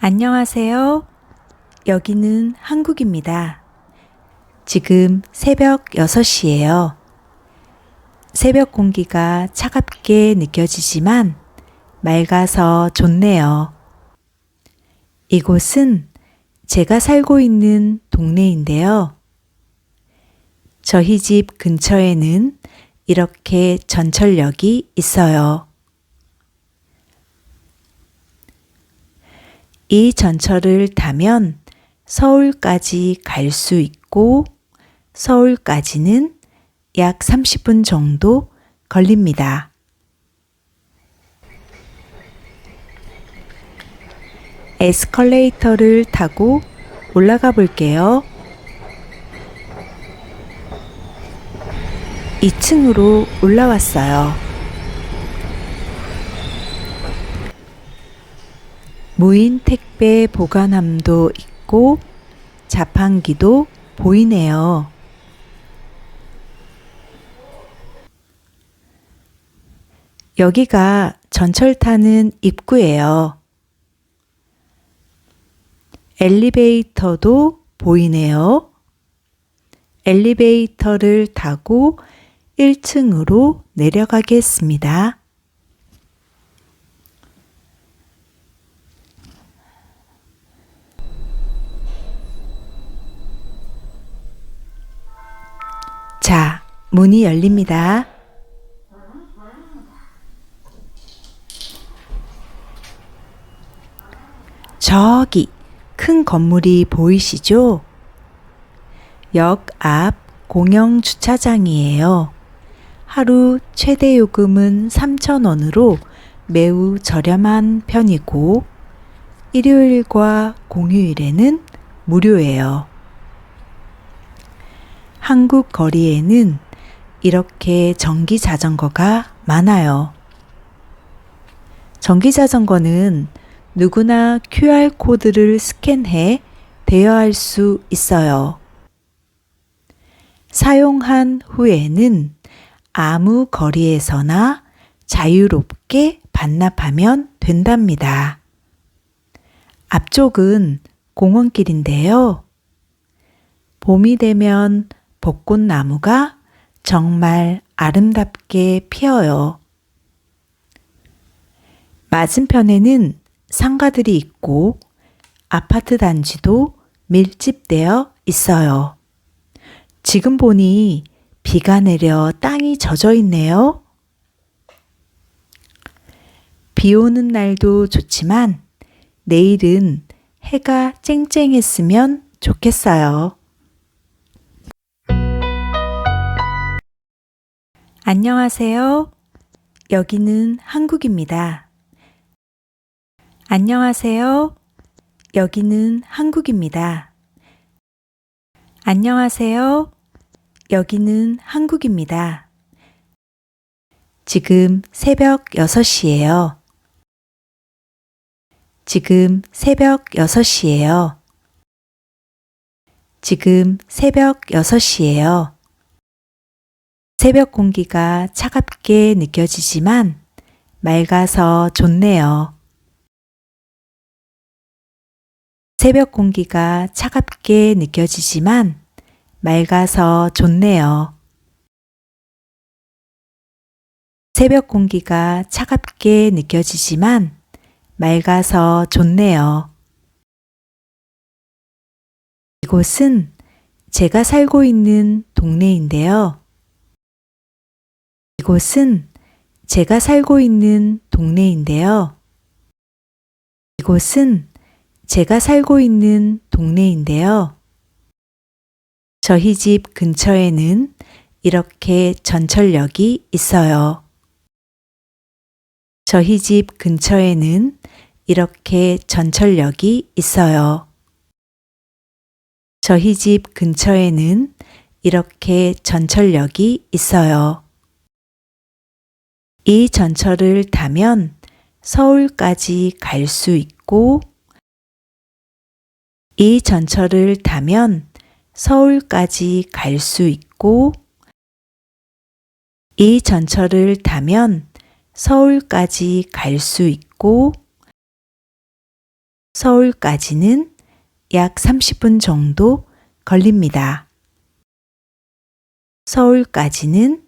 안녕하세요. 여기는 한국입니다. 지금 새벽 6시예요. 새벽 공기가 차갑게 느껴지지만 맑아서 좋네요. 이곳은 제가 살고 있는 동네인데요. 저희 집 근처에는 이렇게 전철역이 있어요. 이 전철을 타면 서울까지 갈 수 있고 서울까지는 약 30분 정도 걸립니다. 에스컬레이터를 타고 올라가 볼게요. 2층으로 올라왔어요. 무인 택배 보관함도 있고 자판기도 보이네요. 여기가 전철 타는 입구예요. 엘리베이터도 보이네요. 엘리베이터를 타고 1층으로 내려가겠습니다. 자, 문이 열립니다. 저기 큰 건물이 보이시죠? 역 앞 공영 주차장이에요. 하루 최대 요금은 3,000원으로 매우 저렴한 편이고 일요일과 공휴일에는 무료예요. 한국 거리에는 이렇게 전기 자전거가 많아요. 전기 자전거는 누구나 QR코드를 스캔해 대여할 수 있어요. 사용한 후에는 아무 거리에서나 자유롭게 반납하면 된답니다. 앞쪽은 공원길인데요. 봄이 되면 벚꽃나무가 정말 아름답게 피어요. 맞은편에는 상가들이 있고 아파트 단지도 밀집되어 있어요. 지금 보니 비가 내려 땅이 젖어 있네요. 비 오는 날도 좋지만 내일은 해가 쨍쨍했으면 좋겠어요. 안녕하세요. 여기는 한국입니다. 안녕하세요. 여기는 한국입니다. 안녕하세요. 여기는 한국입니다. 지금 새벽 6시예요. 지금 새벽 6시예요. 지금 새벽 6시예요. 새벽 공기가 차갑게 느껴지지만 맑아서 좋네요. 새벽 공기가 차갑게 느껴지지만 맑아서 좋네요. 새벽 공기가 차갑게 느껴지지만 맑아서 좋네요. 이곳은 제가 살고 있는 동네인데요. 이곳은 제가 살고 있는 동네인데요. 이곳은 제가 살고 있는 동네인데요. 저희 집 근처에는 이렇게 전철역이 있어요. 저희 집 근처에는 이렇게 전철역이 있어요. 저희 집 근처에는 이렇게 전철역이 있어요. 이 전철을 타면 서울까지 갈 수 있고 이 전철을 타면 서울까지 갈 수 있고 이 전철을 타면 서울까지 갈 수 있고 서울까지는 약 30분 정도 걸립니다. 서울까지는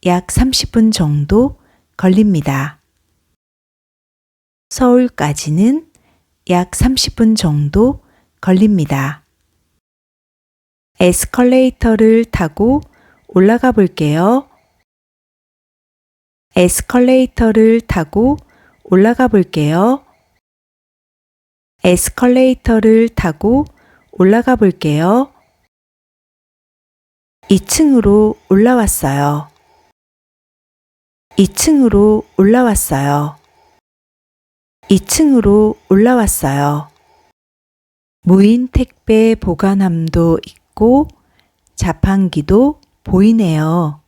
약 30분 정도 걸립니다. 서울까지는 약 30분 정도 걸립니다. 에스컬레이터를 타고 올라가 볼게요. 에스컬레이터를 타고 올라가 볼게요. 에스컬레이터를 타고 올라가 볼게요. 2층으로 올라왔어요. 2층으로 올라왔어요. 2층으로 올라왔어요. 무인 택배 보관함도 있고 자판기도 보이네요.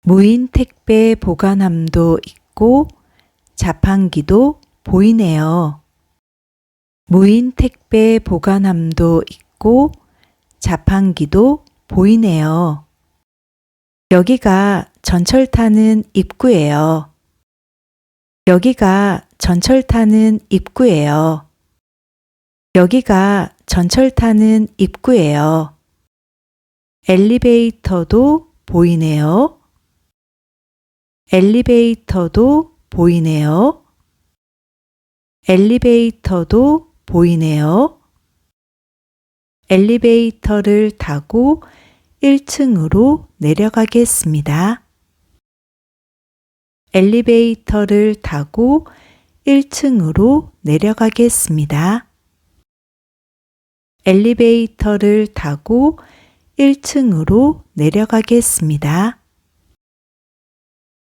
무인 택배 보관함도 있고 자판기도 보이네요. 무인 택배 보관함도 있고 자판기도 보이네요. 여기가 전철 타는 입구예요. 여기가 전철 타는 입구예요. 여기가 전철 타는 입구예요. 엘리베이터도 보이네요. 엘리베이터도 보이네요. 엘리베이터도 보이네요. 엘리베이터를 타고 1층으로 내려가겠습니다. 엘리베이터를 타고 1층으로 내려가겠습니다. 엘리베이터를 타고 1층으로 내려가겠습니다.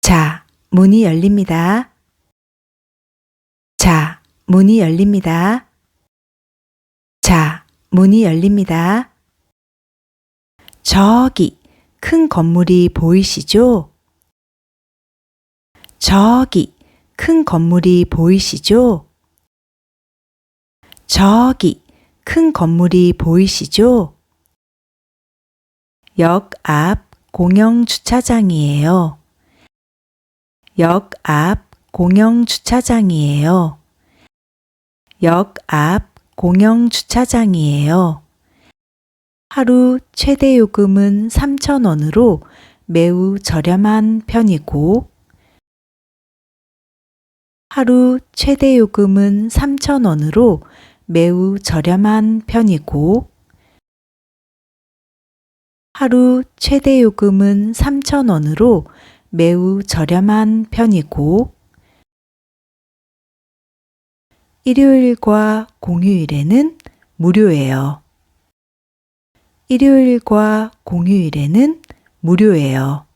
자, 문이 열립니다. 자, 문이 열립니다. 자, 문이 열립니다. 저기 큰 건물이 보이시죠? 저기 큰 건물이 보이시죠? 저기 큰 건물이 보이시죠? 역 앞 공영 주차장이에요. 역 앞 공영 주차장이에요. 역 앞 공영 주차장이에요. 하루 최대 요금은 3,000원으로 매우 저렴한 편이고 하루 최대 요금은 3,000원으로 매우 저렴한 편이고 하루 최대 요금은 3,000원으로 매우 저렴한 편이고 일요일과 공휴일에는 무료예요. 일요일과 공휴일에는 무료예요.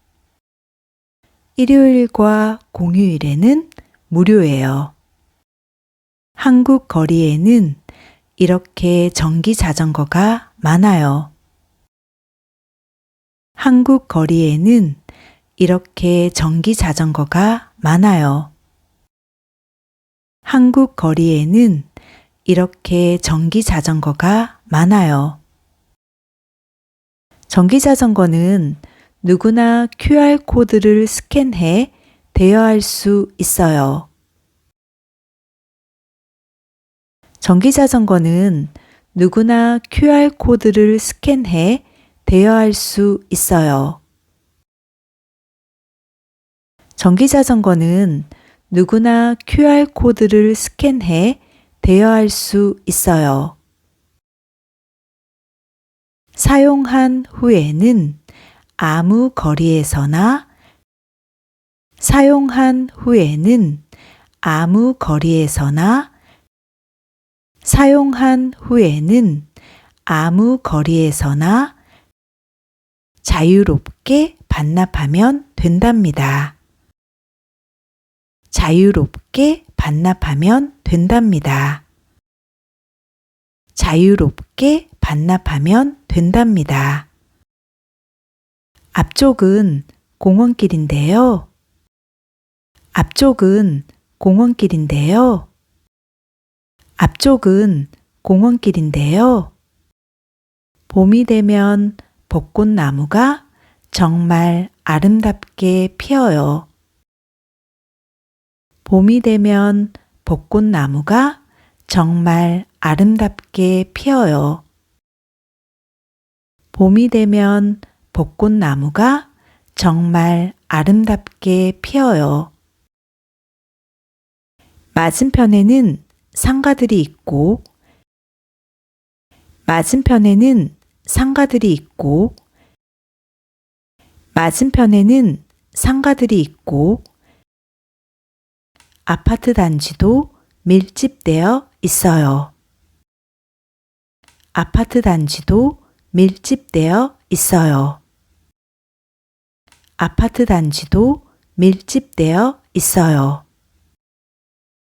일요일과 공휴일에는 무료예요. 한국 거리에는 이렇게 전기 자전거가 많아요. 한국 거리에는 이렇게 전기 자전거가 많아요. 한국 거리에는 이렇게 전기 자전거가 많아요. 전기 자전거는 누구나 QR코드를 스캔해 대여할 수 있어요. 전기 자전거는 누구나 QR코드를 스캔해 대여할 수 있어요. 전기 자전거는 누구나 QR코드를 스캔해 대여할 수 있어요. 사용한 후에는 아무 거리에서나 사용한 후에는 아무 거리에서나 사용한 후에는 아무 거리에서나 자유롭게 반납하면 된답니다. 자유롭게 반납하면 된답니다. 자유롭게 반납하면 된답니다. 앞쪽은 공원길인데요. 앞쪽은 공원길인데요. 앞쪽은 공원길인데요. 봄이 되면 벚꽃나무가 정말 아름답게 피어요. 봄이 되면 벚꽃나무가 정말 아름답게 피어요. 봄이 되면 벚꽃나무가 정말 아름답게 피어요. 맞은편에는 상가들이 있고, 맞은편에는 상가들이 있고, 맞은편에는 상가들이 있고, 아파트 단지도 밀집되어 있어요. 아파트 단지도 밀집되어 있어요. 아파트 단지도 밀집되어 있어요.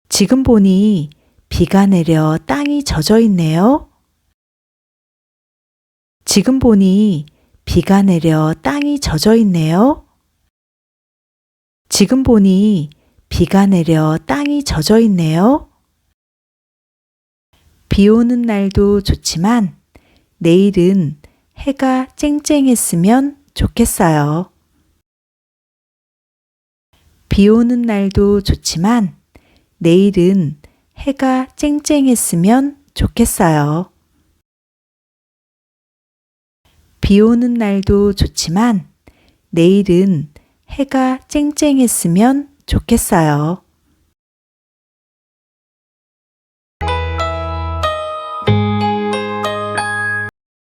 지금 보니 비가 내려 땅이 젖어 있네요. 지금 보니 비가 내려 땅이 젖어 있네요. 지금 보니 비가 내려 땅이 젖어 있네요. 비 오는 날도 좋지만 내일은 해가 쨍쨍했으면 좋겠어요. 비 오는 날도 좋지만 내일은 해가 쨍쨍했으면 좋겠어요. 비 오는 날도 좋지만 내일은 해가 쨍쨍했으면 좋겠어요.